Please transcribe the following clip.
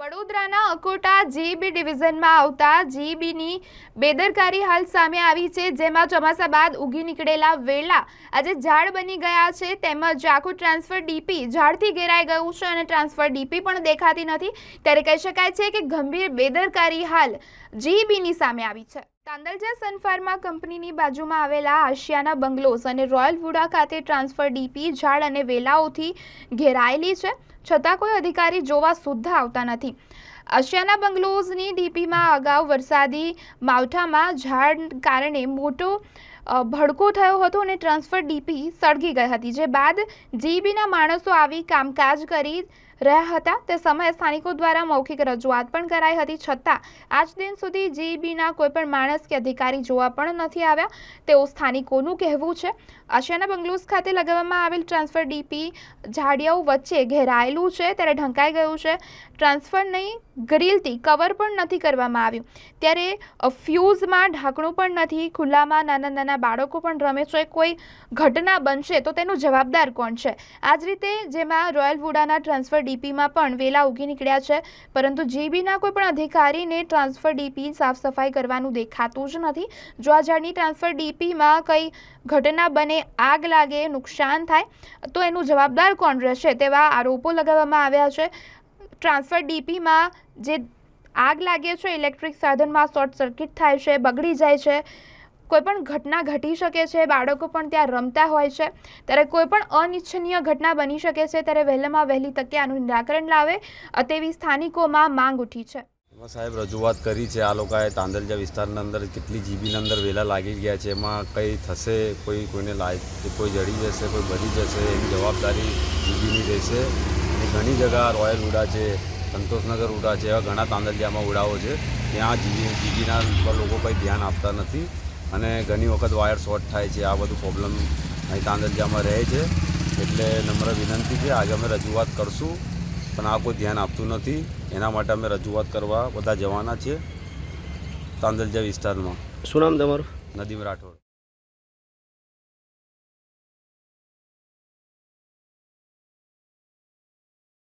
વડોદરાના અકોટા જીબી ડિવિઝનમાં આવતા જીબીની બેદરકારી હાલ સામે આવી છે, જેમાં ચોમાસા બાદ ઉગી નીકળેલા વેલા આજે ઝાડ બની ગયા છે, તેમજ આખું ટ્રાન્સફર ડીપી ઝાડથી ઘેરાઈ ગયું છે અને ટ્રાન્સફર ડીપી પણ દેખાતી નથી। ત્યારે કહી શકાય છે કે ગંભીર બેદરકારી હાલ જીબીની સામે આવી છે। તાંદલજા સનફાર્મા કંપનીની બાજુમાં આવેલા આશિયાના બંગલોઝ અને રોયલ વુડા ખાતે ટ્રાન્સફર ડીપી ઝાડ અને વેલાઓથી ઘેરાયેલી છે, છતાં કોઈ અધિકારી જોવા સુદ્धा આવતા નથી। આશિયાના બંગલોઝની ડીપીમાં અગાઉ વરસાદી માવઠામાં ઝાડ કારણે મોટો ભડકો થયો હતો અને ટ્રાન્સફર ડીપી સળગી ગઈ હતી, જે બાદ જીબીના માણસો આવી કામકાજ કરી રહ્યા હતા। તે સમયે સ્થાનિકો દ્વારા મૌખિક રજૂઆત પણ કરાઈ હતી, છતાં આજ દિન સુધી જીબીના કોઈ પણ માણસ કે અધિકારી જોવા પણ નથી આવ્યા, તેવું સ્થાનિકોનું કહેવું છે। આશિયાના બંગલોઝ ખાતે લગાવવામાં આવેલ ટ્રાન્સફર ડીપી ઝાડિયાઓ વચ્ચે ઘેરાયેલું છે, ત્યારે ઢંકાઈ ગયું છે। ટ્રાન્સફરની ગ્રીલથી કવર પણ નથી કરવામાં આવ્યું, ત્યારે ફ્યુઝમાં ઢાંકણું પણ નથી, ખુલ્લામાં નાના નાના બાળકો પણ રમે છે। કોઈ ઘટના બનશે તો તેનું જવાબદાર કોણ છે? આ જ રીતે જેમાં રોયલ વુડાના ટ્રાન્સફર ડીપીમાં પણ વેલા ઉગી નીકળ્યા છે, પરંતુ જીબીના કોઈ પણ અધિકારીને ટ્રાન્સફર ડીપી સાફ સફાઈ કરવાનું દેખાતું જ નથી। જો આ ઝાડની ટ્રાન્સફર ડીપીમાં કંઈ ઘટના બને, આગ લાગે, નુકસાન થાય તો એનું જવાબદાર કોણ રહેશે, તેવા આરોપો લગાવવામાં આવ્યા છે। ટ્રાન્સફર ડીપીમાં જે આગ લાગે છે, ઇલેક્ટ્રિક સાધનમાં શોર્ટ સર્કિટ થાય છે, બગડી જાય છે, કોઈ પણ ઘટના ઘટી શકે છે, બાળકો પણ ત્યાં રમતા હોય છે, ત્યારે કોઈ પણ અનિચ્છનીય ઘટના બની શકે છે। ત્યારે વહેલામાં વહેલી તકે આનું નિરાકરણ લાવે તેવી સ્થાનિકોમાં માંગ ઉઠી છે। સાહેબ રજૂઆત કરી છે, આ લોકોએ તાંદલજા વિસ્તારના અંદર કેટલી જીબીના અંદર વેલા લાગી ગયા છે, એમાં કંઈ થશે, કોઈને કોઈ જડી જશે, કોઈ બળી જશે, એની જવાબદારી જીબીની રહેશે। અને ઘણી જગ્યા રોયલ વુડા છે, સંતોષનગર વુડા છે, એવા ઘણા તાંદલજામાં વુડાઓ છે, ત્યાં જીબીના લોકો કંઈ ધ્યાન આપતા નથી અને ઘણી વખત વાયર શોર્ટ થાય છે। આ બધું પ્રોબ્લેમ અહીં તાંદલજામાં રહે છે, એટલે નમ્ર વિનંતી છે, આજે અમે રજૂઆત કરશું, પણ આ કોઈ ધ્યાન આપતું નથી। એના માટે અમે રજૂઆત કરવા બધા જવાના છીએ તાંદલજા વિસ્તારમાં। શું નામ તમારું? નદીમ રાઠોડ।